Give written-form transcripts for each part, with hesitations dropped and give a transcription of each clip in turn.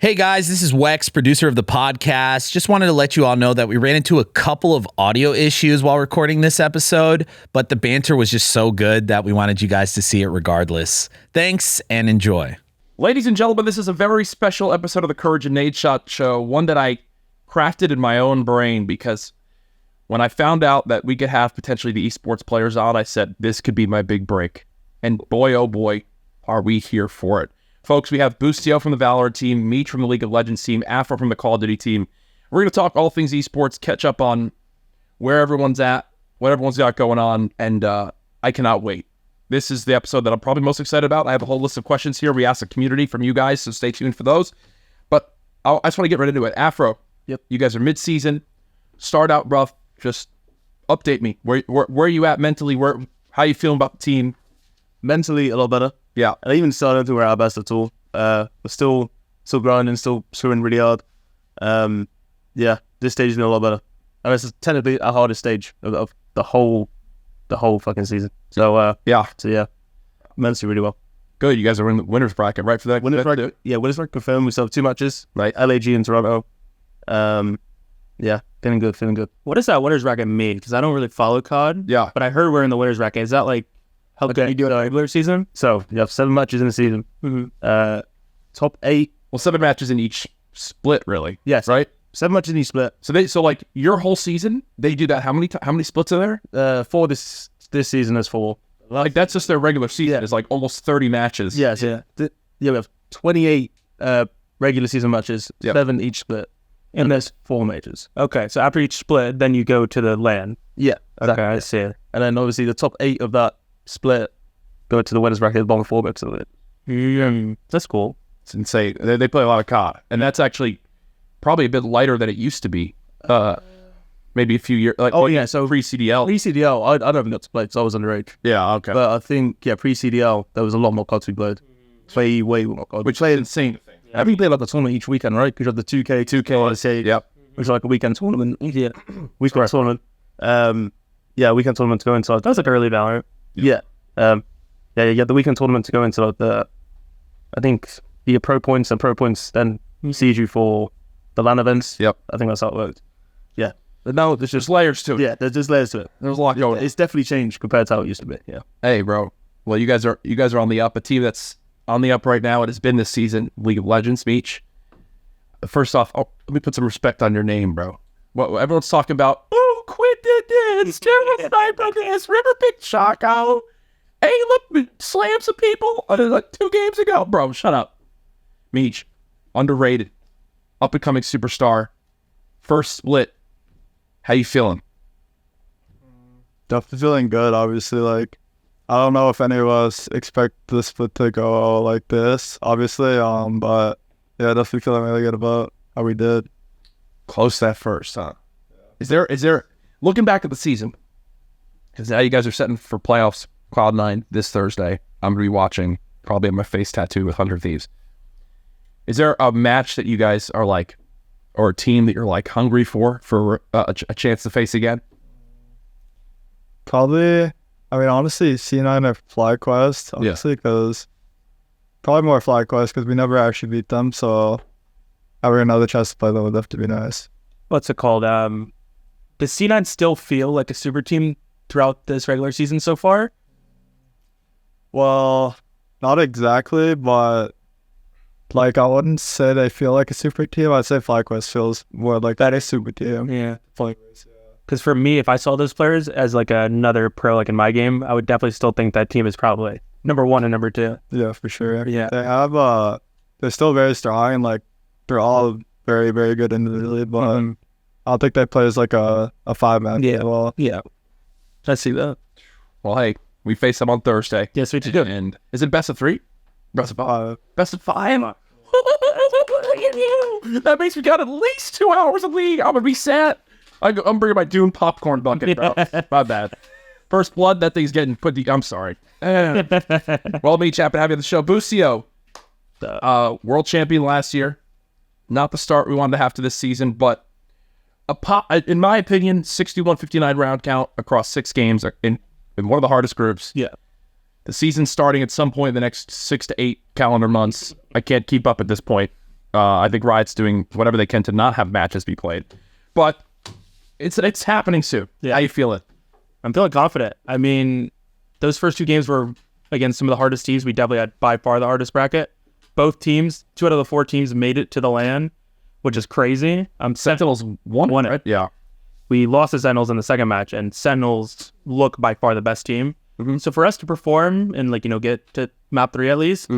Hey guys, this is Wex, producer of the podcast. Just wanted to let you all know that we ran into a couple of audio issues while recording this episode, but the banter was just so good that we wanted you guys to see it regardless. Thanks and enjoy. Ladies and gentlemen, this is a very special episode of the CouRage Nadeshot Show, one that I crafted in my own brain because when I found out that we could have potentially the esports players on, I said, this could be my big break. And boy, oh boy, are we here for it. Folks, we have Boostio from the Valorant team, Meech from the League of Legends team, Afro from the Call of Duty team. We're going to talk all things esports, catch up on where everyone's at, what everyone's got going on, and I cannot wait. This is the episode that I'm probably most excited about. I have a whole list of questions here. We asked the community from you guys, so stay tuned for those. But I just want to get right into it. Afro, You guys are mid-season, start out rough. Just update me. Where are you at mentally? How are you feeling about the team? Mentally, a lot better. Yeah. And even still, I don't think we're at our best at all. We're still grinding, still swimming really hard. This stage is been a lot better. And it's technically our hardest stage of the whole fucking season. So, mentally really well. Good. You guys are in the winner's bracket, right? For that winners bracket. Yeah, winners bracket confirmed. We still have 2 matches. Right. LAG and Toronto. Feeling good. What does that winners bracket mean? Because I don't really follow COD. Yeah. But I heard we're in the winners bracket. Is that like how good you do in a regular season? So you have 7 matches in the season. Mm-hmm. Top 8. Well, 7 matches in each split, really. Yes. Right? 7 matches in each split. So like your whole season, they do that. How many splits are there? 4 this season is 4. Like that's just their regular season. Yeah. It's like almost 30 matches. Yes. Yeah. We have 28 regular season matches, 7 each split. And there's 4 majors. Okay, so after each split, then you go to the LAN. Yeah, exactly. Okay, I see it. And then obviously the top 8 of that split go to the winners bracket, the bottom 4 bits of it. That's cool. It's insane. They play a lot of COD, and that's actually probably a bit lighter than it used to be. Maybe a few years. Like, so pre-CDL. Pre-CDL, I don't got to play because I was underage. Yeah, okay. But I think, pre-CDL, there was a lot more COD we played. Way more COD. Which is insane. I think we play like a tournament each weekend, right? Because you have the 2K, yep. Which is like a weekend tournament. Yeah, weekend tournament. Weekend tournament to go into. That's like early Valorant. Yeah. The weekend tournament to go into like I think the pro points then seed you for the LAN events. Yep. I think that's how it worked. Yeah. But now there's just layers to it. Yeah, there's just layers to it. There's a lot going on. It's definitely changed compared to how it used to be. Yeah. Hey, bro. Well, you guys are on the up. A team that's on the up right now. It has been this season. League of Legends, Meech. First off, let me put some respect on your name, bro. What everyone's talking about? Oh, quit this, sniper this, river pick shock out. Hey, look, slam some people like 2 games ago, bro. Shut up, Meech. Underrated, up and coming superstar. First split. How you feeling? Definitely feeling good. Obviously, like. I don't know if any of us expect the split to go like this, obviously, but yeah, definitely feeling really good about how we did. Close that first, huh? Is there looking back at the season, because now you guys are setting for playoffs, Cloud9 this Thursday. I'm gonna be watching, probably on my face tattoo with 100 Thieves. Is there a match that you guys are like, or a team that you're like hungry for a chance to face again? Probably. I mean, honestly, C9 or FlyQuest, obviously, because probably more FlyQuest because we never actually beat them. So having another chance to play them would have to be nice. What's it called? Does C9 still feel like a super team throughout this regular season so far? Well, not exactly, but like I wouldn't say they feel like a super team. I'd say FlyQuest feels more like that is super team. Yeah. FlyQuest, yeah. Because for me, if I saw those players as like another pro, like in my game, I would definitely still think that team is probably number 1 and number 2. Yeah, for sure. Yeah. They have, they're still very strong and like they're all very, very good individually, but I don't think they play as like a 5-man. Yeah. Well, yeah. I see that. Well, hey, we face them on Thursday. Yes, we do. And is it best of 3? Best of 5. Best of 5. That makes me got at least 2 hours of league. I'm gonna be sad. I'm bringing my Dune popcorn bucket, bro. My bad. First blood, that thing's getting put. I'm sorry. Well, Meech, happy to have you on the show. Boostio, world champion last year. Not the start we wanted to have to this season, but in my opinion, 61-59 round count across 6 games in one of the hardest groups. Yeah. The season's starting at some point in the next 6 to 8 calendar months. I can't keep up at this point. I think Riot's doing whatever they can to not have matches be played, but it's happening soon. Yeah. How you feeling? I'm feeling confident. I mean, those first 2 games were against some of the hardest teams. We definitely had by far the hardest bracket. Both teams, 2 out of the 4 teams made it to the LAN, which is crazy. Sentinels won it, right? Yeah. We lost to Sentinels in the second match, and Sentinels look by far the best team. Mm-hmm. So for us to perform and get to map 3 at least,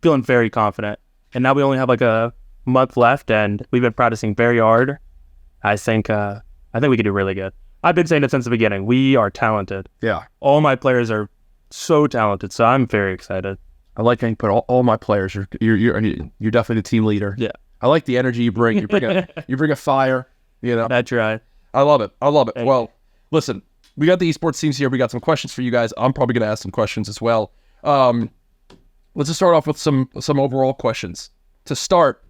feeling very confident. And now we only have a month left, and we've been practicing very hard. I think we could do really good. I've been saying it since the beginning. We are talented. Yeah. All my players are so talented, so I'm very excited. I like how you put all my players. You're definitely the team leader. Yeah. I like the energy you bring. You bring a fire. That's right. I love it. Thank Well, listen, we got the esports teams here. We got some questions for you guys. I'm probably going to ask some questions as well. Let's just start off with some overall questions. To start,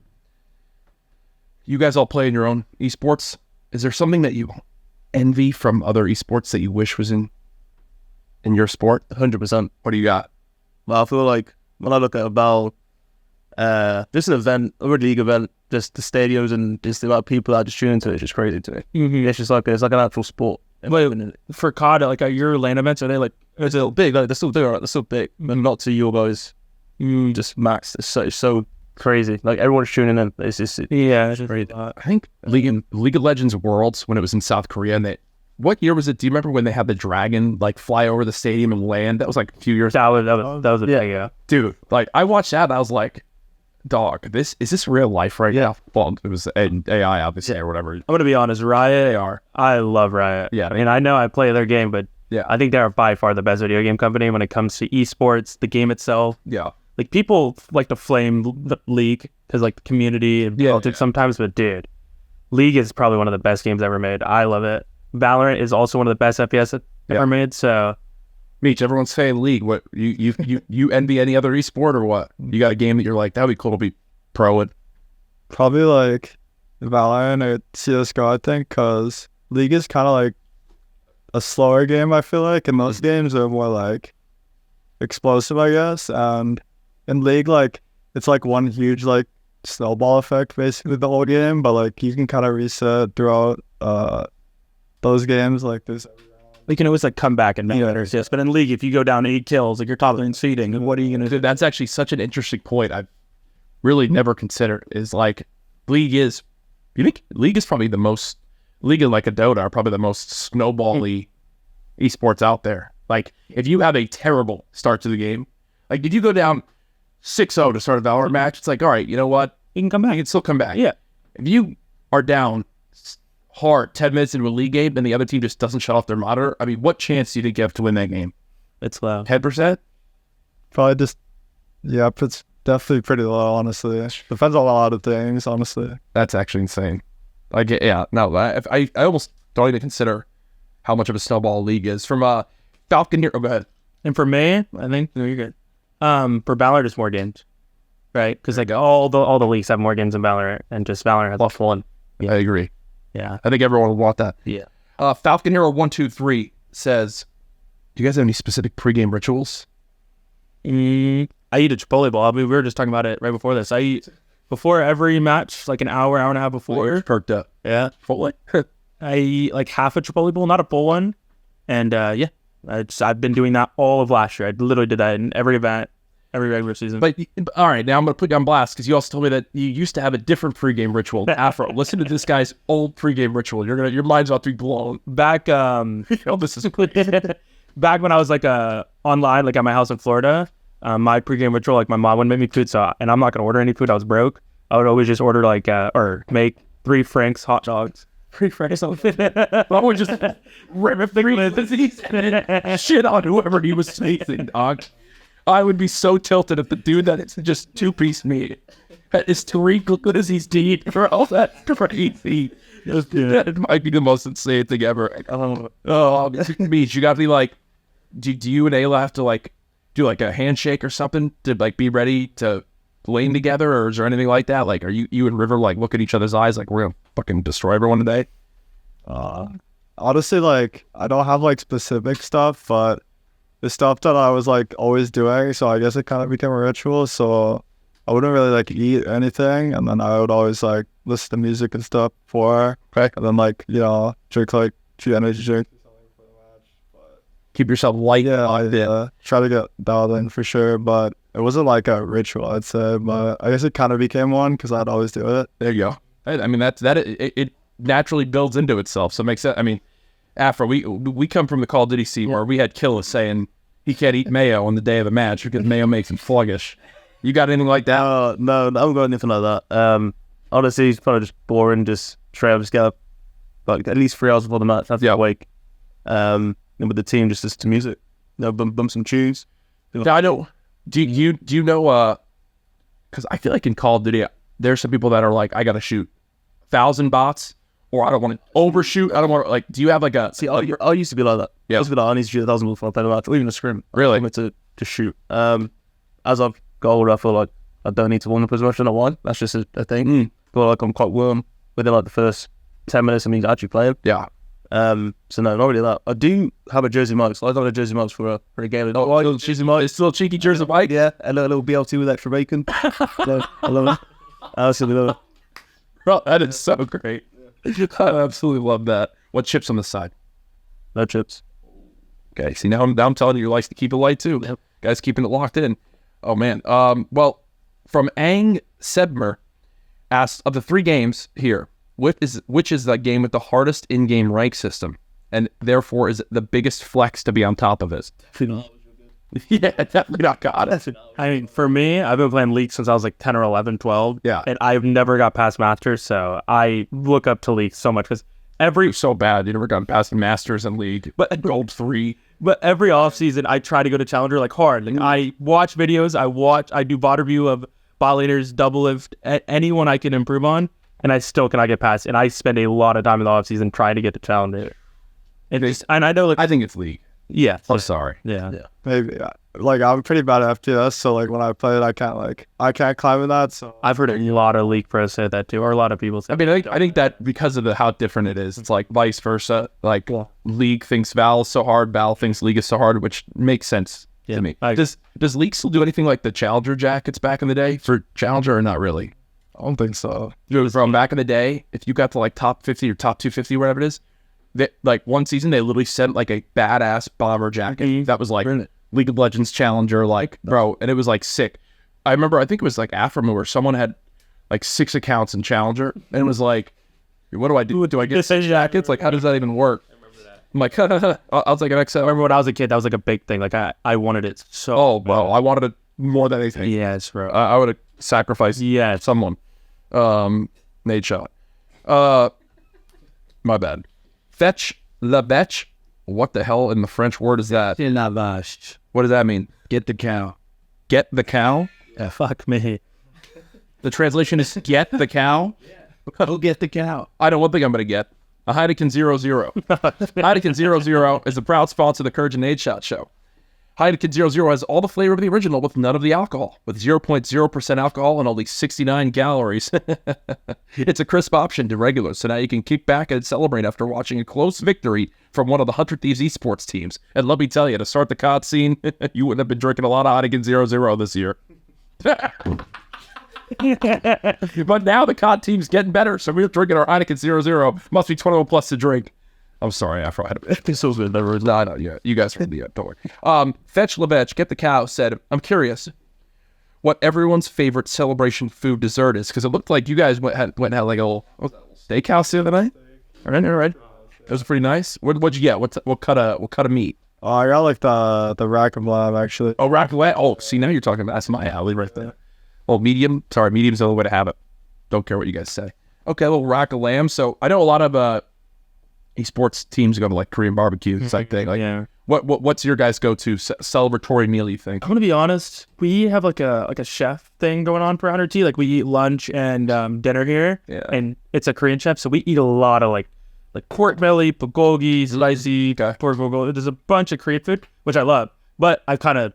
you guys all play in your own esports. Is there something that you envy from other esports that you wish was in your sport? 100%. What do you got? Well, I feel like when I look at about just an event, a league event, just the stadiums and just the amount of people that just tune into it, it's just crazy to me. Mm-hmm. It's just like it's like an actual sport. Wait, for COD, your LAN events, are they It's still big. Like they're still big, but not to you guys. Just max. It's so crazy. Like everyone's tuning in. It's just crazy. I think League of Legends Worlds, when it was in South Korea, and what year was it? Do you remember when they had the dragon fly over the stadium and land? That was a few years. That was a big, yeah. Dude, I watched that and I was like, dog, is this real life right now? Well, it was AI obviously or whatever. I'm gonna be honest, Riot. They are. I love Riot. Yeah. I mean, I know I play their game, but yeah, I think they're by far the best video game company when it comes to esports, the game itself. Yeah. People like to flame the League because the community and politics sometimes, but dude, League is probably one of the best games ever made. I love it. Valorant is also one of the best FPS ever made. So, Meech, everyone's saying League. What you envy any other esport or what? You got a game that you're like, that'd be cool to be pro in? Probably Valorant or CSGO, I think, because League is kind of a slower game, I feel like, and most games are more explosive, I guess. And in League, it's one huge snowball effect basically the whole game, but you can kind of reset throughout those games. There's you can always come back and make better. Yes, but in League, if you go down 8 kills, you're top lane seeding, and what are you gonna do? That's actually such an interesting point. I've really never considered. Is League is. You think League is probably the most League and a Dota are probably the most snowball-y esports out there. If you have a terrible start to the game, if you go down 6-0 to start a Valorant match, it's all right, you know what? You can come back. You can still come back. Yeah. If you are down hard 10 minutes into a League game and the other team just doesn't shut off their monitor, I mean, what chance do you think you have to win that game? It's low. 10%? probably just, yeah, it's definitely pretty low, honestly. Depends on a lot of things, honestly. That's actually insane. I almost don't even consider how much of a snowball league is. From Falcon here, go ahead. And for me, I think no, you're good. For Valorant, it's more games, right? Because all the leagues have more games than Valorant, and just Valorant has less one. Yeah. I agree. Yeah, I think everyone would want that. Yeah. Falcon Hero 123 says, "Do you guys have any specific pregame rituals?" I eat a Chipotle bowl. I mean, we were just talking about it right before this. I eat before every match, like an hour and a half before. You're perked up. Yeah, Chipotle. I eat like half a Chipotle bowl, not a full one. And yeah, I've been doing that all of last year. I literally did that in every event, every regular season. But all right, now I'm going to put you on blast because you also told me that you used to have a different pregame ritual. Afro, listen to this guy's old pregame ritual. Your mind's about to be blown. Back, This is back when I was online, like at my house in Florida, my pregame ritual, like my mom would make me food, and I'm not gonna order any food. I was broke. I would always just order or make 3 Frank's hot dogs. 3 Frank's. I would just rip 3 shit on whoever he was facing, dog. I would be so tilted if the dude that it's just 2-piece meat is 3 good as he's for all that crazy. That might be the most insane thing ever. Oh, Meech, you got to be like, do you and Ayla have to do a handshake or something to be ready to lane together, or is there anything like that? Are you and River look at each other's eyes we're gonna fucking destroy everyone today? Honestly, I don't have specific stuff, but the stuff that I was always doing, so I guess it kind of became a ritual. So I wouldn't really like eat anything, and then I would always like listen to music and stuff before, Okay. and then like drink like 2 energy drinks. Keep yourself light. Yeah, locked in. I try to get dialed in for sure, but it wasn't like a ritual, I'd say. But I guess it kind of became one because I'd always do it. There you go. I mean, it naturally builds into itself. So it makes sense. I mean, Afro, we come from the Call of Duty scene where we had Killa saying he can't eat mayo on the day of the match because mayo makes him sluggish. You got anything like that? No, I haven't got anything like that. Honestly, it's kind of just boring. Just straight up, just get up like at least 3 hours before the match. Have to wake. And with the team, just listen to music. Bump some tunes. Now, I know. Do you know? Because I feel like in Call of Duty, there's some people that are like, I gotta shoot 1,000 bots, or I don't want to overshoot. I don't want to like. Do you have like a? See, I used to be like that. Yeah. I used to be like, I need to shoot 1,000 before I play the match, or even a scrim. Really? I want to shoot. As I've got older, I feel like I don't need to warm up as much as I want. That's just a thing. I feel like I'm quite warm within like the first 10 minutes of me actually playing. Yeah. So no, not really that. I do have a jersey marks. I got a jersey marks for a game. Oh, jersey mark. It's still a cheeky jersey Mike. Yeah, a little BLT with extra bacon. So, I love it. I absolutely love it. Bro, that is so great. I absolutely love that. What chips on the side? No chips. Okay. See, now I'm telling you likes to keep it light too. Yep. Guys keeping it locked in. Oh man. Well, from Ang Sebmer asked, of the 3 games here, which is the game with the hardest in-game rank system, and therefore is the biggest flex to be on top of it? Yeah, definitely not God. I mean, for me, I've been playing League since I was like 10 or 11, 12. Yeah. And I've never got past Masters, so I look up to League so much because every So bad. You never got past the Masters and League, but Gold 3. But every offseason, I try to go to Challenger like hard. Like I watch videos, I do bot review of bot laners, double lift, anyone I can improve on, and I still cannot get past. And I spend a lot of time in the offseason trying to get to Challenger. And I know, like, I think it's League. yeah. I'm sorry. Yeah. Maybe like I'm pretty bad at FPS, so like when I play it, I can't climb in that. So I've heard a lot of League pros say that too, or a lot of people say I mean, I think that because of how different it is, it's like vice versa. Like League thinks Val is so hard, Val thinks League is so hard, which makes sense to me. Does League still do anything like the Challenger jackets back in the day for Challenger, or not really? I don't think so. From back in the day, if you got to like top 50 or top 250, whatever it is, they, like one season they literally sent like a badass bomber jacket that was like League of Legends Challenger, like bro, and it was like sick. I remember, I think it was like Afro where someone had like 6 accounts in Challenger, and it was like, what do I do? Do I get 6 jackets? Like, how does that even work? I'm like, I was like an XL. I remember when I was a kid, that was like a big thing. Like I wanted it so. Oh well, I wanted it more than anything. Yes, bro. I would have sacrificed someone. Nadeshot. My bad. Fetch la betch. What the hell in the French word is that? What does that mean? Get the cow. Get the cow? Yeah, fuck me. The translation is get the cow? Go get the cow. I know one thing I'm going to get. A Heineken 00. Heineken 00 is a proud sponsor of the CouRage Nadeshot Show. Heineken 00 has all the flavor of the original with none of the alcohol, with 0.0% alcohol and only 69 calories. It's a crisp option to regulars, so now you can kick back and celebrate after watching a close victory from one of the 100 Thieves Esports teams. And let me tell you, to start the COD scene, you wouldn't have been drinking a lot of Heineken 00 this year. But now the COD team's getting better, so we're drinking our Heineken 00. Must be 21 plus to drink. I'm sorry, Afro. I had a so good. No, yeah, you guys are the don't worry. Fetch Levech, get the cow, said, I'm curious what everyone's favorite celebration food dessert is, because it looked like you guys went and had like a little steakhouse the other night. All right. It was pretty nice. What'd you get? What cut of meat? Oh, I got like the rack of lamb actually. Oh, rack of lamb. Oh, see, now you're talking about, that's my alley right there. Oh, medium. Sorry, medium's the only way to have it. Don't care what you guys say. Okay, a little rack of lamb. So I know a lot of esports teams go to like Korean barbecue type thing. Like, Yeah. What's your guys' go-to celebratory meal? You think? I'm gonna be honest. We have like a chef thing going on for 100T. Like we eat lunch and dinner here, and it's a Korean chef, so we eat a lot of like pork belly, bulgogi, spicy pork bulgogi. There's a bunch of Korean food, which I love, but I've kind of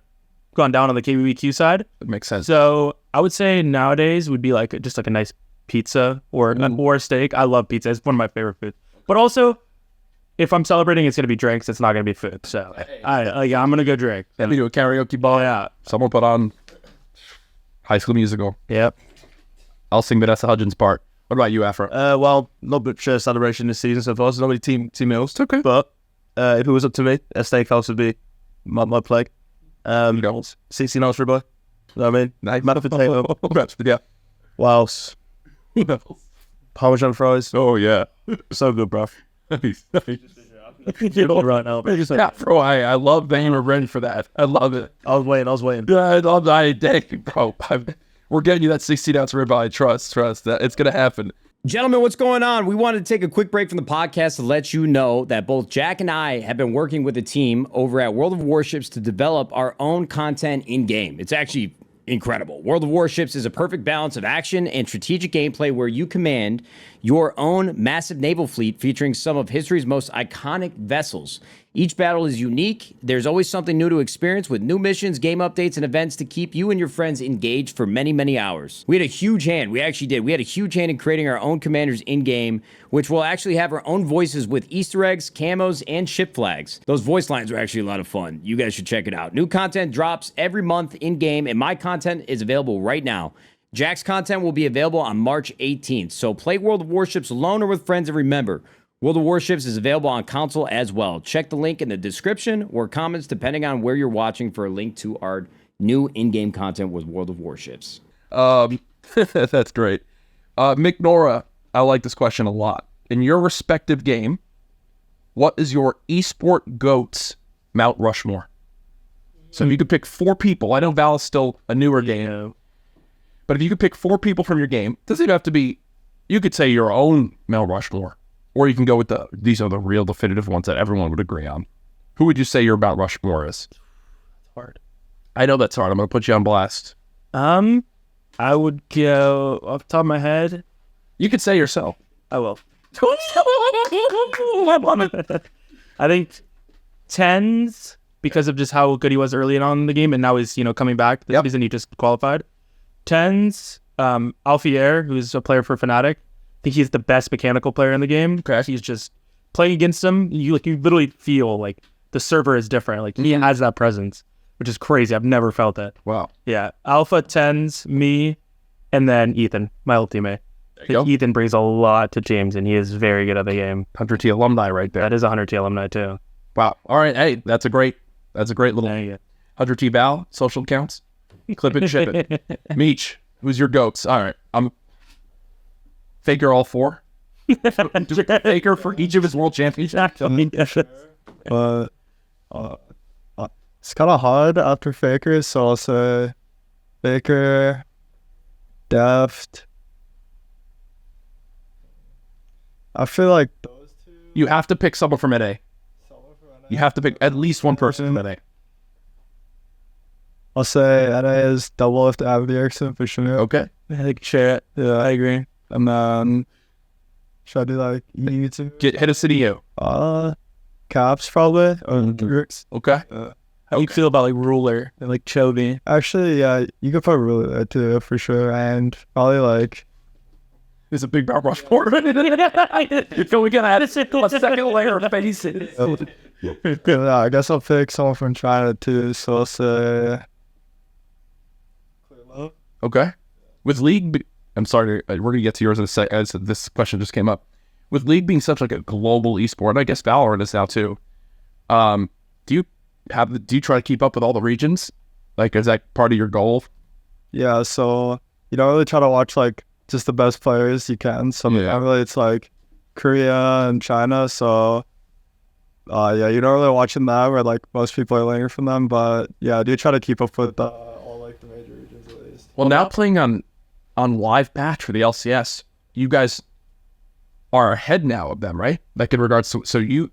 gone down on the KBBQ side. It makes sense. So I would say nowadays would be like just like a nice pizza or a steak. I love pizza. It's one of my favorite foods. But also, if I'm celebrating, it's gonna be drinks. It's not gonna be food. So I'm gonna go drink. Let me do a karaoke ball. Yeah. Someone put on High School Musical. Yep. I'll sing Vanessa Hudgens' part. What about you, Afro? Well, not much celebration this season so far. So not really team meals. Okay. But if it was up to me, a steakhouse would be my play. 16 ounce ribeye. You know what I mean? Nice. Mashed potato. Yeah. What else? Parmesan fries. Oh, yeah. So good, bro. Nice. Right now. Afro, I love that you were ready for that. I love it. I was waiting. Yeah, I love that. Dang, bro. We're getting you that 16-ounce ribeye. Trust that it's going to happen. Gentlemen, what's going on? We wanted to take a quick break from the podcast to let you know that both Jack and I have been working with a team over at World of Warships to develop our own content in-game. It's actually incredible. World of Warships is a perfect balance of action and strategic gameplay where you command your own massive naval fleet featuring some of history's most iconic vessels. Each battle is unique. There's always something new to experience with new missions, game updates, and events to keep you and your friends engaged for many, many hours. We had a huge hand. We actually did. We had a huge hand in creating our own commanders in-game, which will actually have our own voices with Easter eggs, camos, and ship flags. Those voice lines are actually a lot of fun. You guys should check it out. New content drops every month in-game, and my content is available right now. Jack's content will be available on March 18th. So play World of Warships alone or with friends, and remember, World of Warships is available on console as well. Check the link in the description or comments depending on where you're watching for a link to our new in-game content with World of Warships. That's great. Mick Nora, I like this question a lot. In your respective game, what is your Esport GOATS Mount Rushmore? So if you could pick 4 people, I know Val is still a newer game, but if you could pick 4 people from your game, doesn't have to be, you could say your own Mount Rushmore, or you can go with these are the real definitive ones that everyone would agree on. Who would you say your Mount Rushmore is? It's hard. I know that's hard. I'm going to put you on blast. I would go off the top of my head. You could say yourself. I will. I think tens, because of just how good he was early on in the game, and now he's coming back. The season he just qualified. Tens, Alfier, who's a player for Fnatic. I think he's the best mechanical player in the game. Okay. He's just playing against him. You literally feel like the server is different. Like he has that presence, which is crazy. I've never felt that. Wow. Yeah. Alpha, tens, me, and then Ethan, my old teammate. I think Ethan brings a lot to James, and he is very good at the game. 100T alumni right there. That is 100T alumni too. Wow. All right. Hey, that's a great little 100T Val, social accounts. Clip it, ship it. Meech, who's your GOATs? All right. I'm Faker all 4. Faker for each of his world championships. But it's kind of hard after Faker, so I'll say Faker, Deft. I feel like those 2. You have to pick someone from NA. You have to pick at least one person from NA. I'll say NA is double lift Aviation for sure. Okay. I think share it. Yeah, I agree. And then should I do like YouTube? Hit a city you. Caps probably or Rooks. Okay. How do you feel about like Ruler and like Chovy? Actually, yeah, you could probably really there too for sure, and probably like There's a big Mount Rushmore. Can we get a second layer of faces? yeah, I guess I'll pick someone from China too. So I'll say Okay. With League, I'm sorry, we're going to get to yours in a sec. As this question just came up. With League being such like a global esport, and I guess Valorant is now too. Do you try to keep up with all the regions? Like, is that part of your goal? Yeah, so you don't really try to watch like just the best players you can. So really it's like Korea and China. So yeah, you're not really watching that where like most people are learning from them. But yeah, I do try to keep up with all like the major regions at least. Well, now playing on live batch for the LCS, you guys are ahead now of them, right? Like in regards to, so you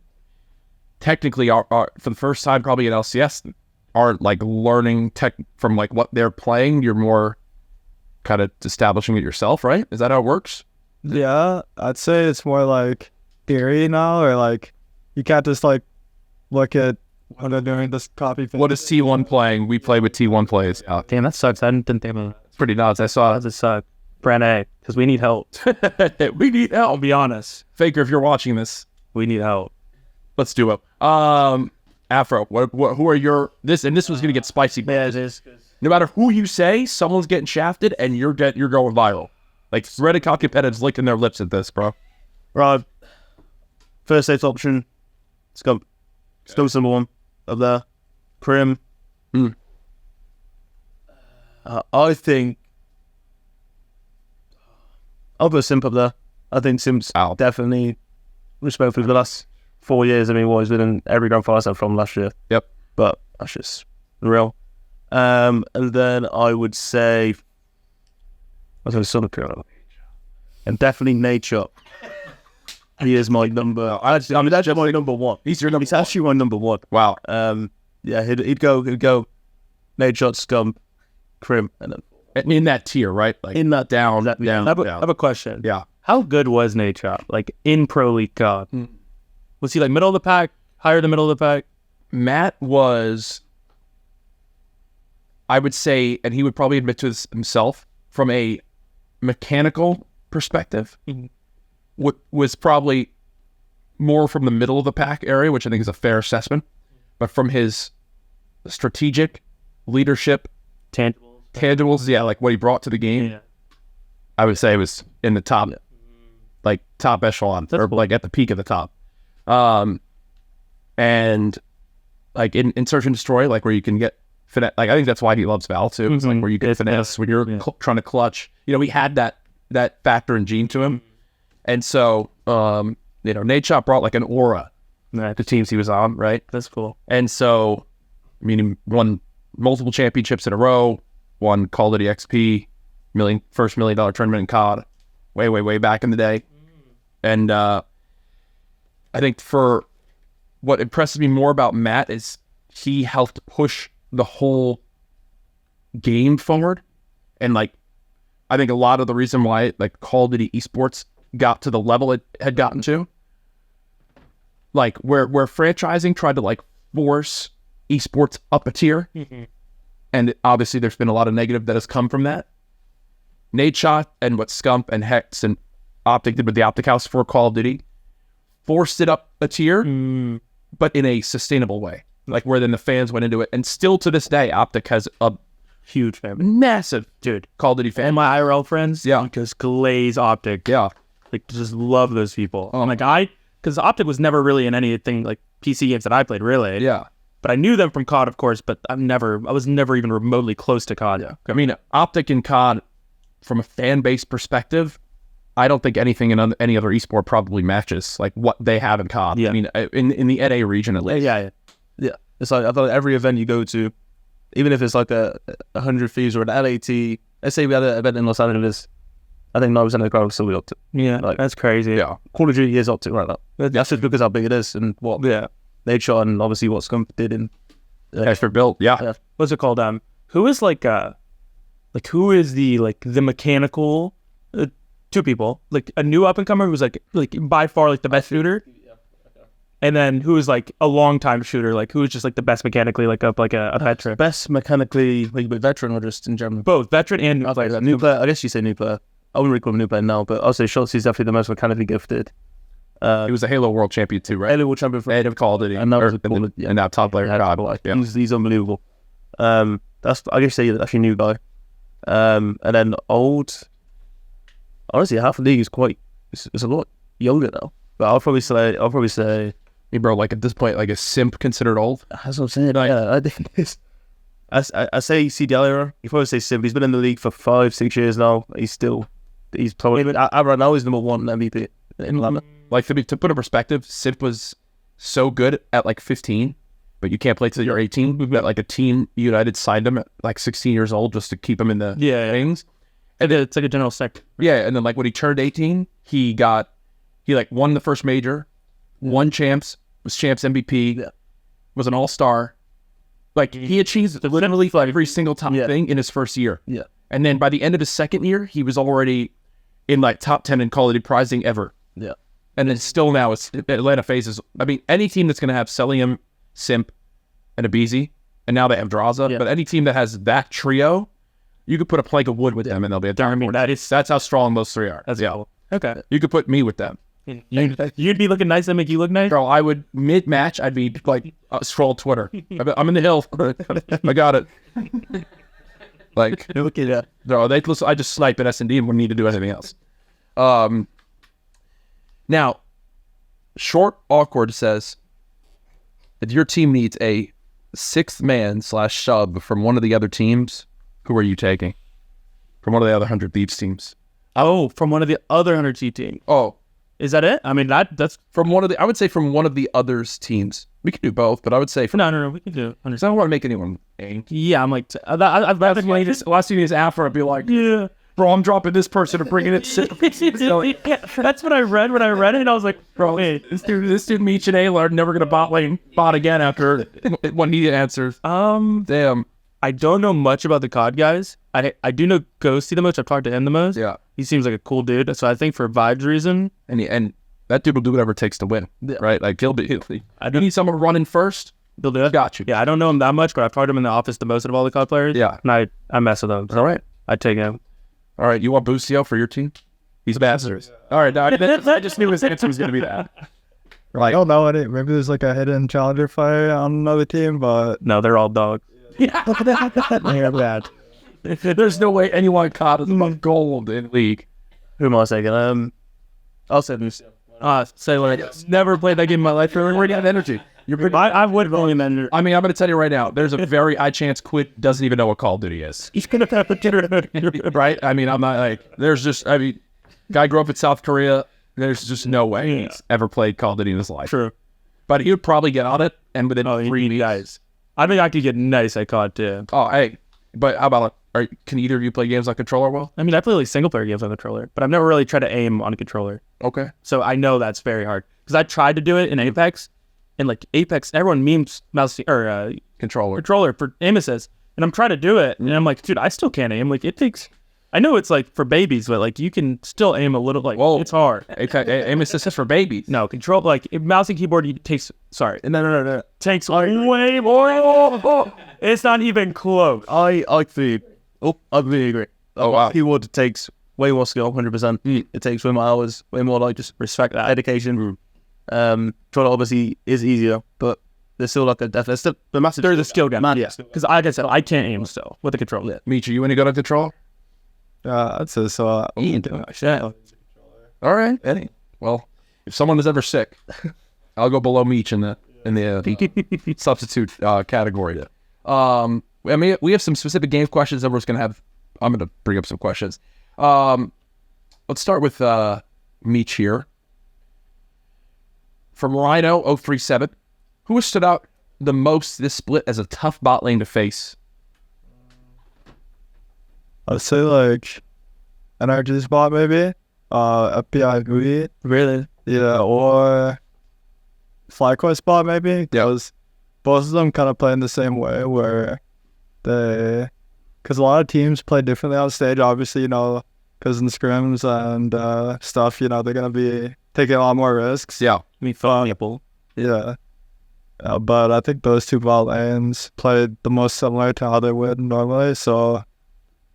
technically are for the first time probably at LCS aren't like learning tech from like what they're playing. You're more kind of establishing it yourself, right? Is that how it works? Yeah, I'd say it's more like theory now, or like you can't just like look at what they're doing, just copy. What is T1 playing? We play with T1 plays. Damn, that sucks. I didn't think about it. It's pretty nuts. I saw That does suck. Brand A, because we need help. we need help. I'll be honest. Faker, if you're watching this, We need help. let's do it. Afro, who are your this was gonna get spicy. Yeah, it is. no matter who you say, someone's getting shafted, and you're going viral. Like Reddit competitors licking their lips at this, bro. Right. First safe option. Scump. Scump's number 1 up there. Prim. I think I'll put Simp up there. I think Simp's definitely respectfully for the last 4 years. I mean, he's been in every grand final from last year. Yep. But that's just real. And then I would say I was going to sort of girl. And definitely Nadeshot. He is my number. That's my number 1. He's your number. He's actually my number 1. Wow. Yeah, he'd go Nadeshot, Scump, Crim, and then In that tier, right? Like in that down. I have a question. Yeah. How good was Nadeshot? Like in Pro League COD? Was he like middle of the pack? Higher than middle of the pack? Matt was, I would say, and he would probably admit to this himself, from a mechanical perspective, was probably more from the middle of the pack area, which I think is a fair assessment. But from his strategic leadership, tangibles, yeah, like what he brought to the game, I would say it was in the top, like top echelon, or like at the peak of the top. And like in Search and Destroy, like where you can get finesse, like I think that's why he loves Val too. It's like where you get finesse when you're trying to clutch. You know, he had that factor and gene to him, and so Nadeshot brought like an aura to teams he was on, right? That's cool. And so, I mean, he won multiple championships in a row, won Call of Duty XP, first $1 million tournament in COD, way back in the day. And I think for what impresses me more about Matt is he helped push the whole game forward. And like, I think a lot of the reason why like Call of Duty Esports got to the level it had gotten to, like where franchising tried to like force esports up a tier, and obviously there's been a lot of negative that has come from that. Nadeshot and what Scump and Hex and Optic did with the Optic House for Call of Duty forced it up a tier, but in a sustainable way, like where then the fans went into it. And still to this day, Optic has a Huge fan. massive Call of Duty fan. And my IRL friends, Yeah. just glaze Optic. Yeah. Like, just love those people. Because Optic was never really in anything like PC games that I played, really. Yeah. But I knew them from COD, of course, but I was never even remotely close to COD. Yeah. I mean, Optic and COD, from a fan base perspective, I don't think anything in any other esport probably matches like what they have in COD. Yeah. I mean, in the NA region at least. Yeah. it's like I thought every event you go to, even if it's like a 100 Thieves or an LAT, let's say we had an event in Los Angeles, I think 9% of the crowd will still be Optic. Yeah, Like, that's crazy. Yeah. Call of Duty is Optic right now. That's just because how big it is and what Nadeshot and obviously what Scump did in Expert built. Yeah. What's it called? Who is who is the mechanical? Two people, like a new up and comer who's like by far like the best shooter, and then who is like a long time shooter, like who is just like the best mechanically, like a veteran. best mechanically, like a veteran or just in general. Both veteran and new players. New player. I guess you say new player. I wouldn't really call him new player now, but I'll say Schultz is definitely the most mechanically gifted. He was a Halo World Champion too, right? Halo World Champion for Head of Call of Duty. And now and now top player. He's unbelievable. That's I guess he's actually a new guy. And then old. Honestly, half the league is it's a lot younger now. But I'll probably say, Hey, bro, like at this point, like is Simp considered old? that's what I'm saying. Yeah, I think it's. I say CDL era. You probably say Simp. He's been in the league for 5-6 years now. He's probably right now he's number 1 MVP in Atlanta. Like to put in perspective, Simp was so good at like 15, but you can't play till you're 18. We've got like a team United signed him at like 16 years old just to keep him in the things. And then it's like a general sec. Yeah, and then like when he turned 18, he like won the first major, won champs, was champs MVP, was an all-star. Like he achieved literally every single top thing in his first year. Yeah. And then by the end of his second year, he was already in like top 10 in Call of Duty prizing ever. Yeah. And then still now it's Atlanta phases. I mean, any team that's going to have Celium, Simp, and Abizi, and now they have Draza, but any team that has that trio, you could put a plank of wood with them and they'll be a darn. I mean, that's how strong those three are. That's cool. Okay. You could put me with them. You'd be looking nice and make you look nice? Bro, I would, mid-match, I'd be like, scroll Twitter. I'm in the hill. I got it. Like, no, they listen. I just snipe at S&D and wouldn't need to do anything else. Now, Short Awkward says, if your team needs a sixth man / sub from one of the other teams, who are you taking? From one of the other 100 Thieves teams. Oh, from one of the other 100 teams. Oh, Is that it? I mean, that's from one of the. I would say from one of the others teams. We can do both, but I would say from. no. We can do. Because I don't want to make anyone angry. Yeah, I'm like, Last thing is Afro, I'd be like, yeah. bro, I'm dropping this person and bringing it. That's what I read. When I read it, I was like, bro, wait. This dude, Meech and Ayla are never gonna bot again after when he answers. Damn. I don't know much about the COD guys. I do know Ghosty the most. I've talked to him the most. Yeah. He seems like a cool dude. So I think for vibes reason, And that dude will do whatever it takes to win, right? Like he'll you need someone running first. they'll do it. Got you. Yeah, I don't know him that much, but I've talked to him in the office the most of all the COD players. Yeah. And I mess with him. All right. I take him. All right. You want Boostio for your team? He's bastards. All right. No, I just knew his answer was gonna be that. I don't know any. Maybe there's like a hidden challenger player on another team, but No, they're all dogs. yeah, bad. There's no way anyone caught is among gold in league. Who am I saying? I'll say Boostio. Say like, Never played that game in my life. You're already out of energy. I would only mender. I mean, I'm going to tell you right now. There's a very high chance Quid doesn't even know what Call of Duty is. He's gonna have to Right? I mean, I'm not like. There's just. I mean, guy grew up in South Korea. There's just no way he's ever played Call of Duty in his life. True. But he would probably get on it, and within 3 guys. guys. I think I could get nice at COD too. Oh, hey. But how about can either of you play games on controller well? I mean, I play like single player games on controller, but I've never really tried to aim on a controller. Okay. So I know that's very hard because I tried to do it in Apex, and like Apex, everyone memes mouse or controller for aim assist, and I'm trying to do it, and I'm like, dude, I still can't aim. Like it takes. I know it's like for babies, but like you can still aim a little. Like it's hard. Aim assist is for babies. No control like mouse and keyboard. Takes No. takes like way more. It's not even close. I completely agree. Oh, wow. Keyboard takes way more skill, 100%. It takes way more hours, way more like just Respect that. dedication. Controller obviously is easier, but there's still like there's still the massive. There's a skill gap. Man, yeah. Because like I said, I can't aim still with the controller. Meech, are you any good on control? That's it. So Shit. All right, Eddie. Well, if someone is ever sick, I'll go below Meech in the substitute category. I mean, we have some specific game questions that we're just gonna have. I'm gonna bring up some questions. Let's start with Meech here. From Rhino 037, who has stood out the most this split as a tough bot lane to face? I'd say like energy spot maybe. FBI Really? yeah, or FlyQuest spot maybe. Because both of them kind of play in the same way where because a lot of teams play differently on stage. Obviously, because in scrims and stuff, they're gonna be taking a lot more risks. Yeah. I mean, for example. Yeah. But I think those two bot lanes played the most similar to how they would normally, so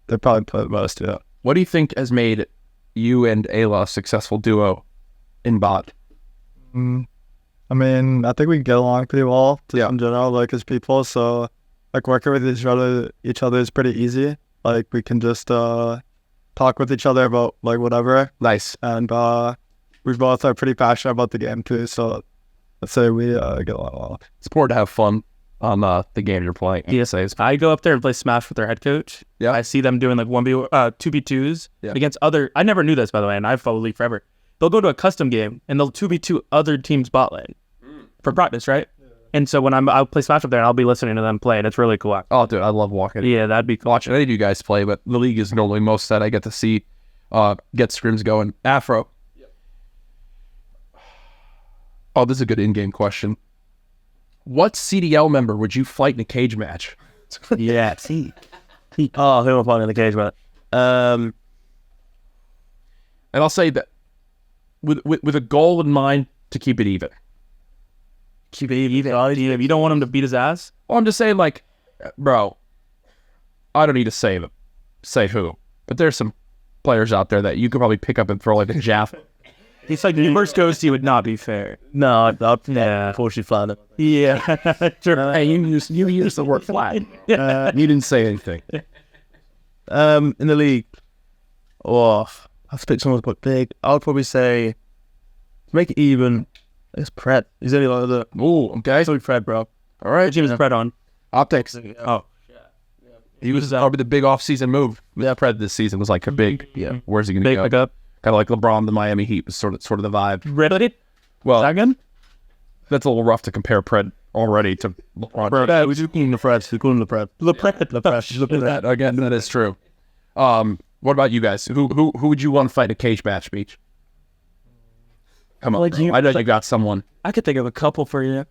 they probably play the most, yeah. What do you think has made you and Ayla a successful duo in bot? I mean, I think we get along pretty well in general, like as people. So, like working with each other is pretty easy. Like we can just talk with each other about like whatever. Nice. And we both are pretty passionate about the game too. So, let's say we get along well. It's important to have fun on the game you're playing. DSAs. I go up there and play Smash with their head coach. Yeah. I see them doing like 2v2s against other. I never knew this, by the way, and I've followed League forever. They'll go to a custom game and they'll 2v2 other teams' bot lane for practice, right? Yeah. And so when I'll play Smash up there and I'll be listening to them play, and it's really cool. Oh, dude, I love walking. Yeah, that'd be cool. Watching any of you guys play, but the league is normally most that I get to see get scrims going. Afro. Yep. Oh, this is a good in-game question. What CDL member would you fight in a cage match? Yeah. Oh, who am I playing in the cage match? And I'll say that with a goal in mind to keep it even. Keep it even. You don't want him to beat his ass? Well, I'm just saying, like, bro, I don't need to say who, but there's some players out there that you could probably pick up and throw like a jaff. He's like, the first Ghosty would not be fair. No, yeah. Unfortunately, flat. Yeah. Sure. Hey, you used the word flat. You didn't say anything. In the league, I have to pick someone quite big. I would probably say, to make it even, it's Pred. He's only like the. Ooh, okay. So Pred, bro. All right. What team is Pred on? Optics. Oh, He was probably the big off-season move. Yeah, Pred this season was like a big. Yeah, where's he going to big go? pickup. Kind of like LeBron, the Miami Heat was sort of the vibe. Really? Well, Second? that's a little rough to compare Pred already to LeBron. Yeah, we do call him the Pred. We call him the Pred. That again, that is true. What about you guys? Who would you want to fight in a cage match, Meech? Come on, Like you- I know you got someone. I could think of a couple for you.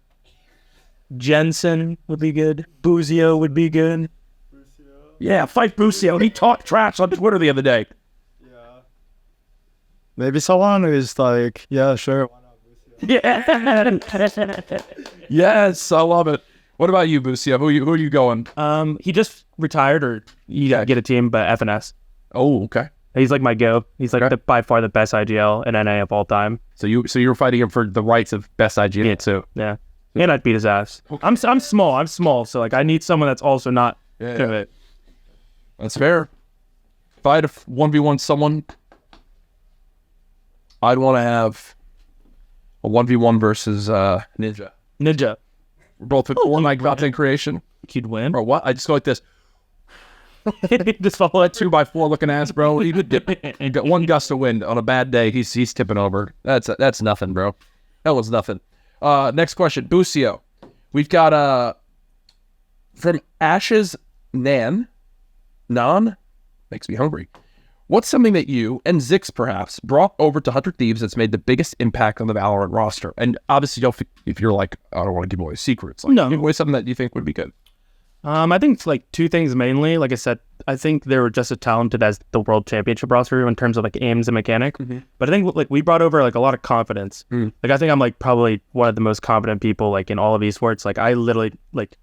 Jensen would be good. Boostio would be good. Yeah, fight Boostio. He talked trash on Twitter the other day. Maybe someone who's like, yeah, sure. Yeah. Yes, I love it. What about you, Boostio? Who are you going? He just retired, or you gotta get a team, but FNS. Oh, okay. He's like my go. He's like by far the best IGL and NA of all time. So you're fighting him for the rights of best IGL Yeah. too. Yeah. And I'd beat his ass. I'm small. So like I need someone that's also not timid. That's fair. If I had to 1v1 someone, I'd want to have a 1v1 versus Ninja. Ninja. We're both like content creation. You'd win. Or what? I just go like this. Just follow it. 2x4 looking ass, bro. He got one gust of wind on a bad day. He's tipping over. That's nothing, bro. That was nothing. Next question, Boostio. We've got from Ashes Nan makes me hungry. What's something that you and Zix perhaps brought over to 100 Thieves that's made the biggest impact on the Valorant roster? And obviously, if you're like, I don't want to give away secrets, like, No. give away something that you think would be good. I think it's like two things mainly. Like I said, I think they were just as talented as the World Championship roster in terms of like aims and mechanic. But I think like we brought over like a lot of confidence. Like I think I'm like probably one of the most confident people like in all of esports. Like I literally like,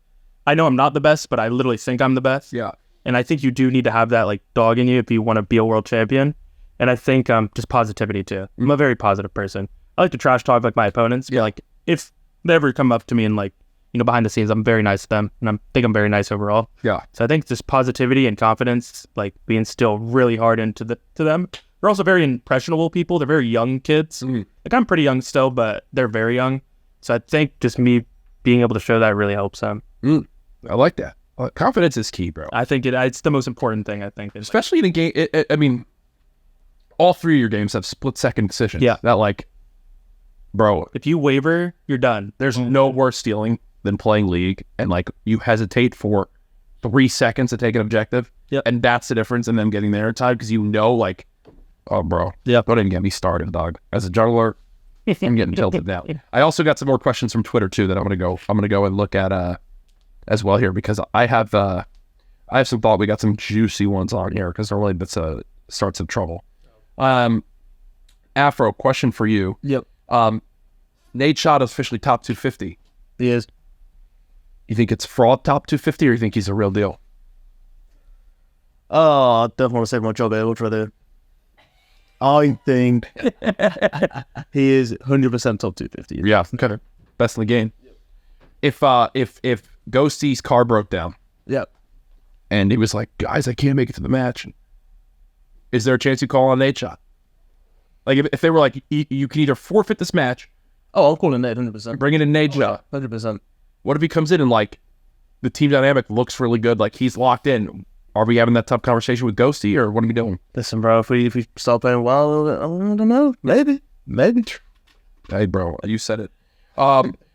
I know I'm not the best, but I literally think I'm the best. Yeah. And I think you do need to have that like dog in you if you want to be a world champion. And I think just positivity too. I'm a very positive person. I like to trash talk like my opponents. Yeah. Like if they ever come up to me and like, you know, behind the scenes, I'm very nice to them, and I think I'm very nice overall. Yeah. So I think just positivity and confidence, like being instilled really hard into them. They're also very impressionable people. They're very young kids. Like I'm pretty young still, but they're very young. So I think just me being able to show that really helps them. I like that. Confidence is key, bro. I think it's the most important thing. I think, Especially in a game. I mean, all three of your games have split-second decisions. Yeah. That like, bro, if you waver, you're done. there's no worse stealing than playing League, and like you hesitate for 3 seconds to take an objective. Yep. And that's the difference in them getting there in time, because you know, like, oh, bro. Yep. Don't even get me started, dog. As a jungler, I'm getting tilted now. I also got some more questions from Twitter too that I'm gonna go and look at as well here, because I have some thought. We got some juicy ones on here, because normally that's starts some trouble. Afro, question for you. Yep. Nadeshot is officially top 250. He is. You think it's fraud top 250, or you think he's a real deal? Oh, I don't want to say my job here. What should I do? I think he is 100% top 250. Yeah, okay. Best in the game. If Ghosty's car broke down, Yep. and he was like, guys, I can't make it to the match, is there a chance you call on Nadeshot? Like, if they were like, you can either forfeit this match, Oh, I'm calling Nate 100%. bring it in Nadeshot. 100%. What if he comes in and like the team dynamic looks really good, like he's locked in? Are we having that tough conversation with Ghosty, or what are we doing? Listen, bro, if we start playing well, I don't know. Maybe. Hey, bro, you said it.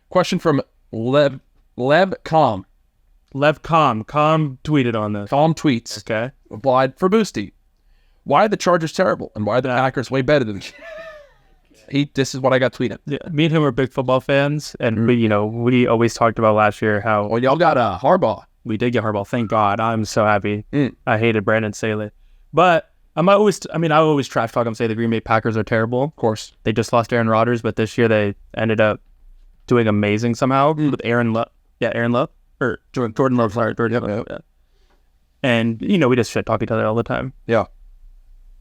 Question from Leb Com. Lev Com tweeted on this. Com tweets. Okay. Applied for Boosty. Why are the Chargers terrible, and why are the Packers way better than this is what I got tweeted. Yeah, me and him are big football fans, and we always talked about last year how Well, y'all got Harbaugh. we did get Harbaugh. Thank God. I'm so happy. I hated Brandon Staley. But I always trash talk him, say the Green Bay Packers are terrible. Of course. They just lost Aaron Rodgers, but this year they ended up doing amazing somehow with Aaron Love. Yeah, Aaron Love. Or Jordan Love. Sorry, Jordan Love. Yeah. And, we just shit talk each other all the time. Yeah.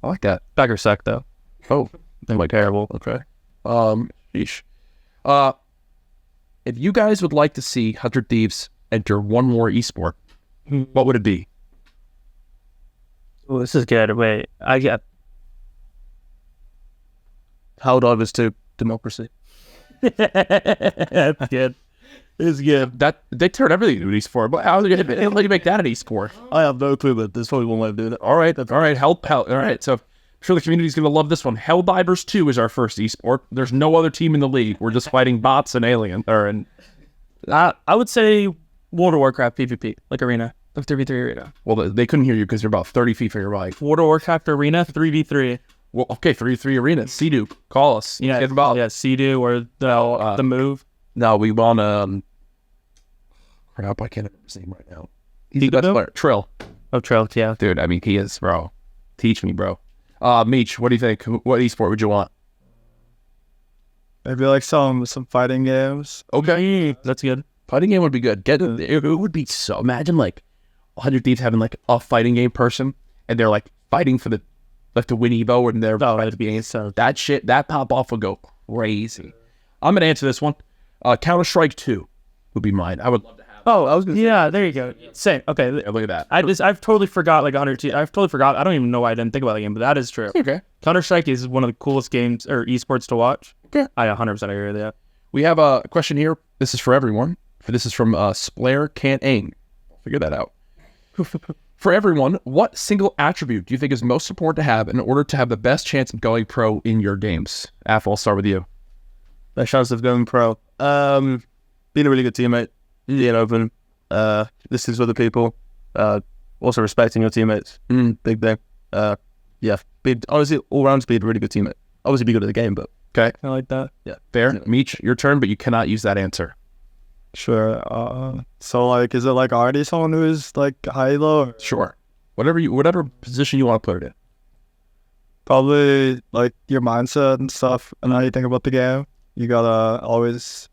I like that. Packers suck, though. Oh, They're like terrible. okay. Sheesh. If you guys would like to see 100 Thieves enter one more esport, what would it be? Oh, this is good. Wait, I got. How old is to democracy? That's good. Is that they turn everything into an esport. But how do you make that an esport? I have no clue, but there's probably one way of doing it. All right. All right. So I'm sure the community's going to love this one. Helldivers 2 is our first esport. There's no other team in the league. We're just fighting bots and aliens. I would say World of Warcraft PvP, like arena, like 3v3 arena. Well, they couldn't hear you because you're about 30 feet from your mic. World of Warcraft arena 3v3. Well, okay, 3v3 arena. Sea-Doo, call us. Yeah, Get about. yeah, Sea-Doo or the move. No, we want crap, I can't remember his name right now. He's the best player. Trill. Oh, Trail, yeah. Dude, I mean, he is, bro. Teach me, bro. Meech, what do you think? What esport would you want? Maybe like some fighting games. Okay. That's good. Fighting game would be good. It would be so. Imagine like 100 Thieves having like a fighting game person, and they're like fighting for the win Evo, and they're that'd be so. that shit. That pop off would go crazy. I'm gonna answer this one. Counter-Strike 2 would be mine. I would love to have. Oh, I was gonna. Yeah, there you go. Same. Okay. Yeah, look at that. I've totally forgot like 100. I've totally forgot. I don't even know why I didn't think about the game, but that is true. Okay. Counter-Strike is one of the coolest games or esports to watch. Okay. I 100% agree with that. We have a question here. This is for everyone. This is from Splayer Can't Aim. Figure that out. For everyone, what single attribute do you think is most important to have in order to have the best chance of going pro in your games? Af, I'll start with you. Best chance of going pro. Being a really good teammate, being open, listening to other people, also respecting your teammates. Big thing. Yeah, honestly, all round to be a really good teammate. Obviously, be good at the game, but Okay. I like that. yeah. Fair. Meech, your turn, but you cannot use that answer. Sure. So like, is it like already someone who is like high low? Sure. Whatever position you want to put it in. Probably like your mindset and stuff, and how you think about the game. You gotta always,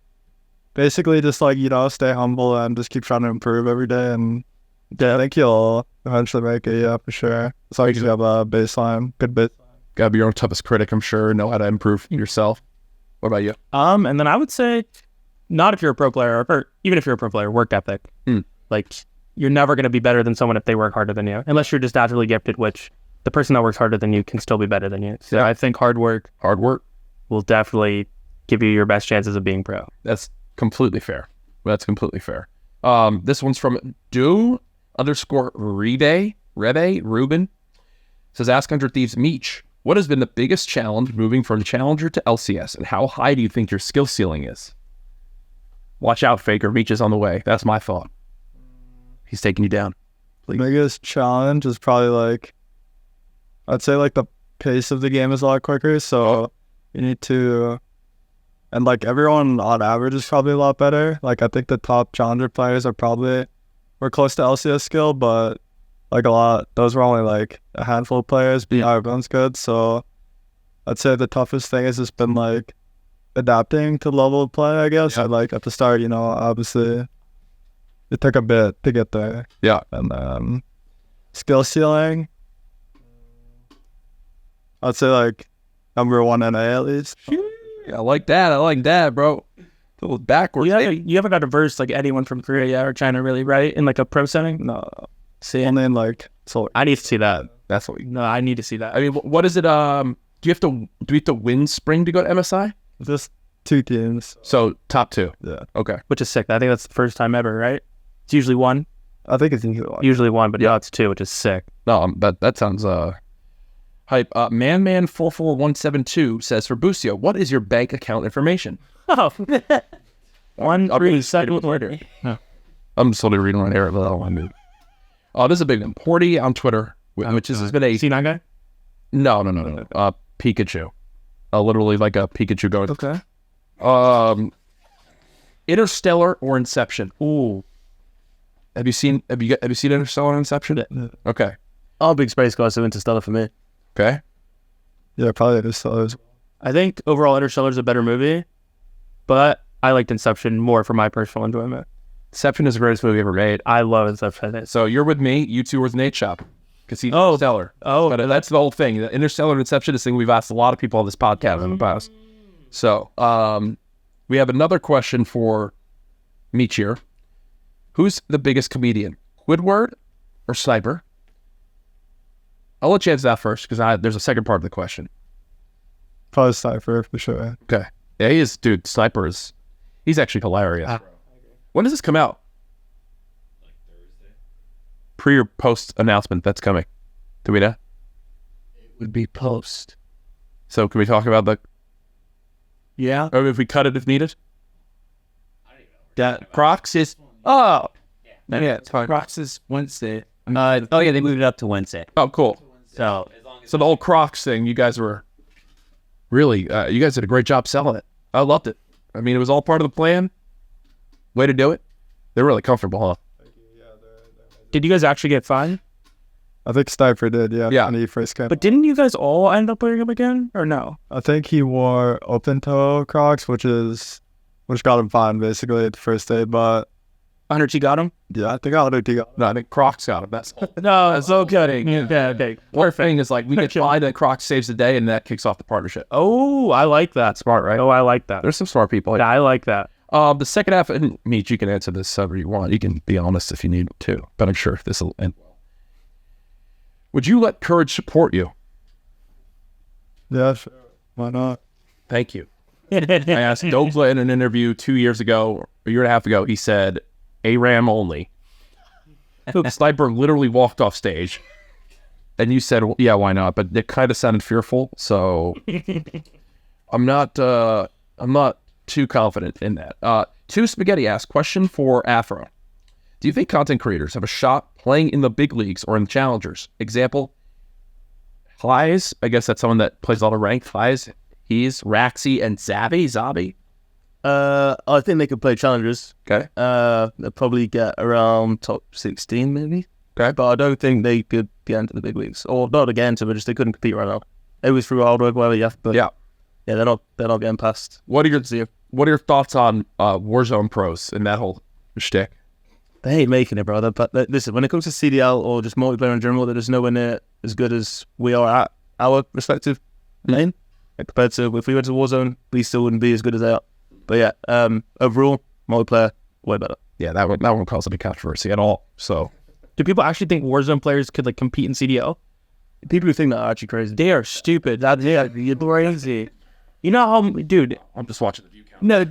basically, just like stay humble and just keep trying to improve every day. And yeah, I think you'll eventually make it. Yeah, for sure. As long as you have a baseline, good bit. Gotta be your own toughest critic, I'm sure. Know how to improve yourself. What about you? And then I would say, not if you're a pro player, or even if you're a pro player, work ethic. Like, you're never going to be better than someone if they work harder than you, unless you're just naturally gifted, which the person that works harder than you can still be better than you. So Yeah. I think hard work will definitely give you your best chances of being pro. That's completely fair. This one's from Rebe Ruben. Says, ask 100 Thieves Meech, what has been the biggest challenge moving from Challenger to LCS, and how high do you think your skill ceiling is? Watch out, Faker. Meech is on the way. That's my thought. He's taking you down. The biggest challenge is probably like, I'd say like the pace of the game is a lot quicker. So you need to, and like everyone on average is probably a lot better. Like I think the top Challenger players are probably, we're close to LCS skill, but like those were only like a handful of players, but everyone's good. So I'd say the toughest thing has just been like adapting to the level of play, I guess. Yeah. Like at the start, obviously it took a bit to get there. Yeah. And then skill ceiling, I'd say like number 1 NA at least. I like that, bro. A little backwards. You haven't got to verse like anyone from Korea or China, really, right? In like a pro setting? No. See, Only in like, so I need to see that. That's what we. No, I need to see that. I mean, what is it? Do you have to win spring to go to MSI? just 2 teams. So top 2. Yeah. Okay. Which is sick. I think that's the first time ever, right? It's usually one. I think it's usually 1. Usually one, but now it's 2, which is sick. No, that sounds hype. Man447172 says, for Boostio, what is your bank account information? Oh. 1 I'll 3 really 7 right here. I'm just totally reading right here. But I don't want to move. Oh, this is a big one. Porty on Twitter, which has been a C9 guy? no. Pikachu. Literally like a Pikachu going. Okay. Interstellar or Inception? Ooh. Have you seen Interstellar or Inception? Yeah. Okay. I'm a big space guy, so Interstellar for me. Okay. Yeah, probably just those. I think overall Interstellar is a better movie, but I liked Inception more for my personal enjoyment. Inception is the greatest movie ever made. I love Inception. So you're with me. You two were with Nadeshot because he's Oh. Interstellar. Oh. But that's the whole thing. The Interstellar and Inception is the thing we've asked a lot of people on this podcast in the past. So we have another question for Meech here. Who's the biggest comedian? Squidward or Sniper? I'll let you answer that first because there's a second part of the question. Probably Sniper for sure. Okay. Yeah, he is, dude. Sniper is, he's actually hilarious. When does this come out? Like Thursday. Pre or post announcement that's coming? Do we know? It would be post. So can we talk about the, Yeah. or if we cut it if needed? That Crocs is, oh. yeah, it's fine. Crocs is Wednesday. Oh yeah, they moved it up to Wednesday. Oh, cool. So So the whole Crocs thing, you guys were really, you guys did a great job selling it. I loved it. I mean, it was all part of the plan. Way to do it. They're really comfortable, huh? Did you guys actually get fined? I think Sniper did, yeah. Yeah. When he first came. But didn't you guys all end up wearing them again, or no? I think he wore open toe Crocs, which got him fined basically at the first day. But 100 you got them? yeah, I think I think he got. No, I think Crocs got them. That's No, so kidding. Yeah, okay. one thing is like we get fined and Crocs saves the day and that kicks off the partnership. Oh, I like that. Smart, right? Oh, I like that. There's some smart people. I like that. The second half, and Meech, you can answer this however you want. You can be honest if you need to, but I'm sure this will end well. Would you let CouRage support you? Yeah, sure. Why not? Thank you. I asked Dobla in an interview 2 years ago, a year and a half ago, he said, ARAM only. Sniper literally walked off stage. And you said, well, yeah, why not? But it kind of sounded fearful, so I'm not too confident in that. Two Spaghetti asked, question for Afro. Do you think content creators have a shot playing in the big leagues or in the challengers? Example, Highs, I guess that's someone that plays a lot of ranked. Highs, he's Raxi and Zabi. I think they could play challengers. Okay. They'll probably get around top 16 maybe. Okay. But I don't think they could get into the big leagues. Or not again to, but just they couldn't compete right now. It was through hard work, whatever, yeah. But Yeah. yeah, they're not getting past. What are your thoughts on Warzone pros and that whole shtick? They ain't making it, brother. But listen, when it comes to CDL or just multiplayer in general, they're just nowhere near as good as we are at our respective lane. Compared to if we went to Warzone, we still wouldn't be as good as they are. But yeah, overall, multiplayer, way better. Yeah, that won't cause any controversy at all. So Do people actually think Warzone players could like compete in CDL? People who think that are actually crazy. They are stupid. That's crazy. You know how, dude? I'm just watching the view count. No,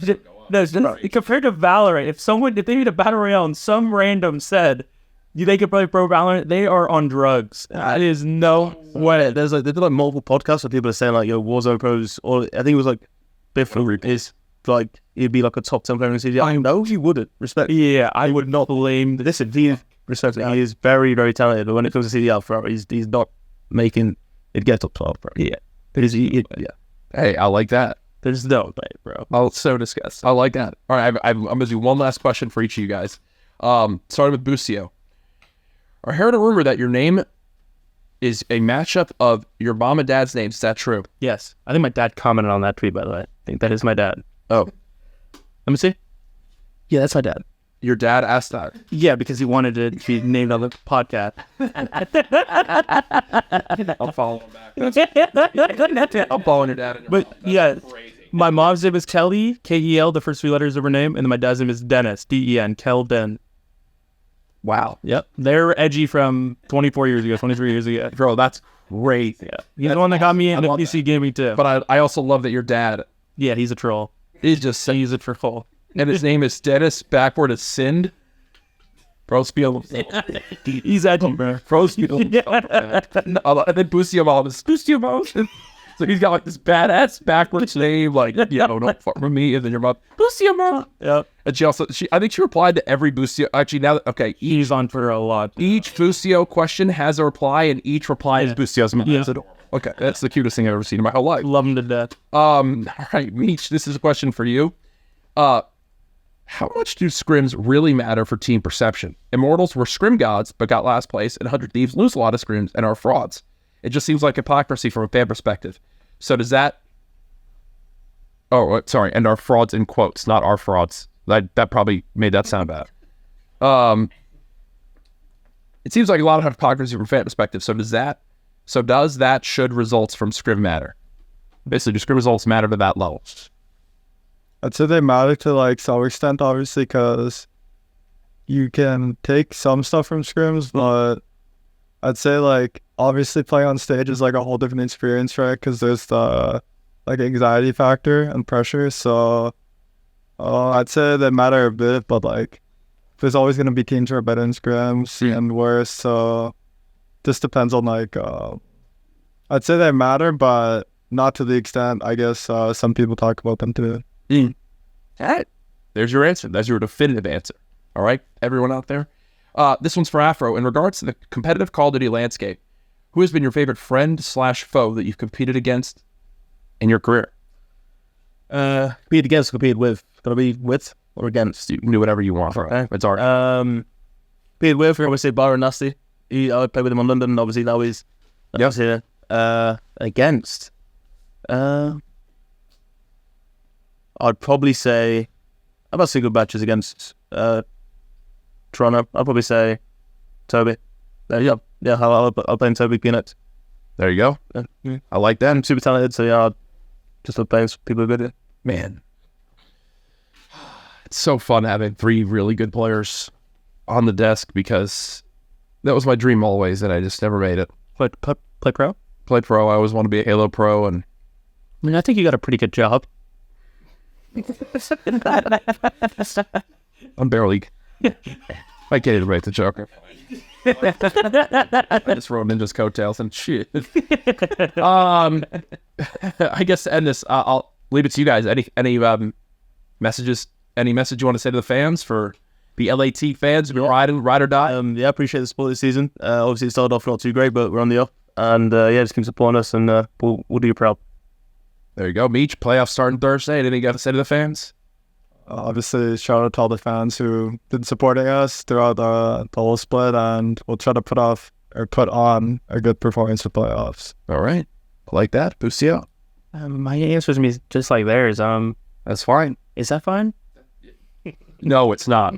compared to Valorant, if they made a battle royale and some random said they could play pro Valorant, they are on drugs. That is no way. They did like multiple podcasts where people are saying like, yo, Warzone pros, or I think it was like Biff is like he'd be like a top 10 player in CDL. No, he wouldn't. Respect. Yeah, I would not blame. Listen, he is very, very talented, but when it comes to CDL, bro, he's not making it get top 12, bro. Yeah, Yeah. Hey, I like that. there's no way, bro. I'll so discuss. I like that. All right, I'm going to do one last question for each of you guys. Starting with Boostio. I heard a rumor that your name is a matchup of your mom and dad's names. Is that true? Yes, I think my dad commented on that tweet. By the way, I think that is my dad. Oh, Let me see. Yeah, that's my dad. your dad asked that. Yeah, because he wanted to be named on the podcast. I'll follow him back. I'm following your dad. But yeah, my mom's name is Kelly, Kel, the first three letters of her name, and then my dad's name is Dennis, Den, Kelden. Wow. Yep, they're edgy from 24 years ago, 23 years ago. Bro, that's great. Yeah, he's the one that got me into love PC gaming too. But I also love that your dad yeah, he's a troll. is just I use it for full. and his name is Dennis, backward is Sind. Bro, spiel. He's edgy, bro. Bro, spiel. And then Boostio Mom is Boostio Mom. So he's got like this badass backwards name, like, don't fuck with me. And then your mom, Boostio Mom. Yep. And I think she replied to every Boostio. Actually, now that, okay, He's on Twitter a lot. each Boostio question has a reply, and each reply is Boostio's mom. Yeah. That's adorable. Okay, that's the cutest thing I've ever seen in my whole life. Love him to death. All right, Meech, this is a question for you. How much do scrims really matter for team perception? Immortals were scrim gods, but got last place, and 100 Thieves lose a lot of scrims and are frauds. It just seems like hypocrisy from a fan perspective. So does that... Oh, sorry, and are frauds in quotes, not our frauds. That probably made that sound bad. It seems like a lot of hypocrisy from a fan perspective. So does that should results from scrim matter? Basically, do scrim results matter to that level? I'd say they matter to like some extent, obviously, because you can take some stuff from scrims, but I'd say like obviously playing on stage is like a whole different experience, right? Because there's the like anxiety factor and pressure. So I'd say they matter a bit, but like there's always going to be teams who are better in scrims and worse. So this depends on like I'd say they matter, but not to the extent I guess some people talk about them too. All right. There's your answer. That's your definitive answer. All right, everyone out there. This one's for Afro. In regards to the competitive Call of Duty landscape, who has been your favorite friend/foe that you've competed against in your career? Compete against, compete with. Gonna be with or against? You can do whatever you want. Okay. It's art. Compete with, I would say Byron Nasty. I played with him in London, obviously now he's here. Against. I'd probably say I've had some good matches against Toronto. I'd probably say Toby. Yeah, I'll play Toby Peanut. There you go. Yeah. I like that. I'm super talented, so yeah, I'll just love playing people who are good. Man, it's so fun having 3 really good players on the desk because that was my dream always, and I just never made it. Play pro? Play pro. I always want to be a Halo pro, and I mean, I think you got a pretty good job. I'm barely. I can't even write the joke. I just wrote Ninja's coattails and shit. I guess to end this, I'll leave it to you guys. Any messages? Any message you want to say to the fans for the LAT fans who've been ride or die? Yeah, appreciate the support this season. Obviously, it started off not too great, but we're on the up. And yeah, just keep supporting us, and we'll do you proud. There you go. Meech, playoffs starting Thursday. Anything you got to say to the fans? Obviously, shout out to all the fans who've been supporting us throughout the whole split, and we'll try to put on a good performance for playoffs. All right. Like that. Boostio? My answer is me just like theirs. That's fine. Is that fine? No, it's not.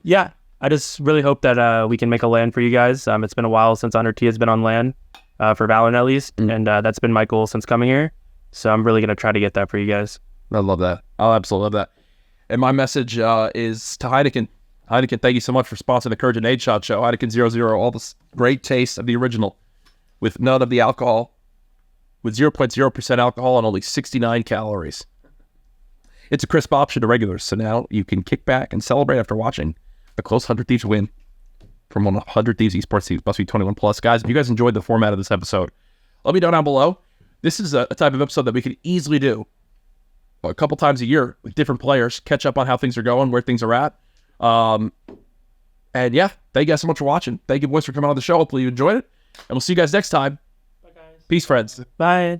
Yeah. I just really hope that we can make a LAN for you guys. It's been a while since Under T has been on LAN, for Valorant at least, and that's been my goal since coming here. So I'm really going to try to get that for you guys. I love that. I'll absolutely love that. And my message is to Heineken. Heineken, thank you so much for sponsoring the CouRage Nadeshot Show. Heineken 00, all this great taste of the original with none of the alcohol, with 0.0% alcohol and only 69 calories. It's a crisp option to regulars, so now you can kick back and celebrate after watching the close 100 Thieves win from 100 Thieves Esports Teams. Must be 21 plus. Guys, if you guys enjoyed the format of this episode, let me know down below. This is a type of episode that we could easily do a couple times a year with different players, catch up on how things are going, where things are at. And yeah, thank you guys so much for watching. Thank you, boys, for coming on the show. Hopefully you enjoyed it. And we'll see you guys next time. Bye, guys. Peace, friends. Bye.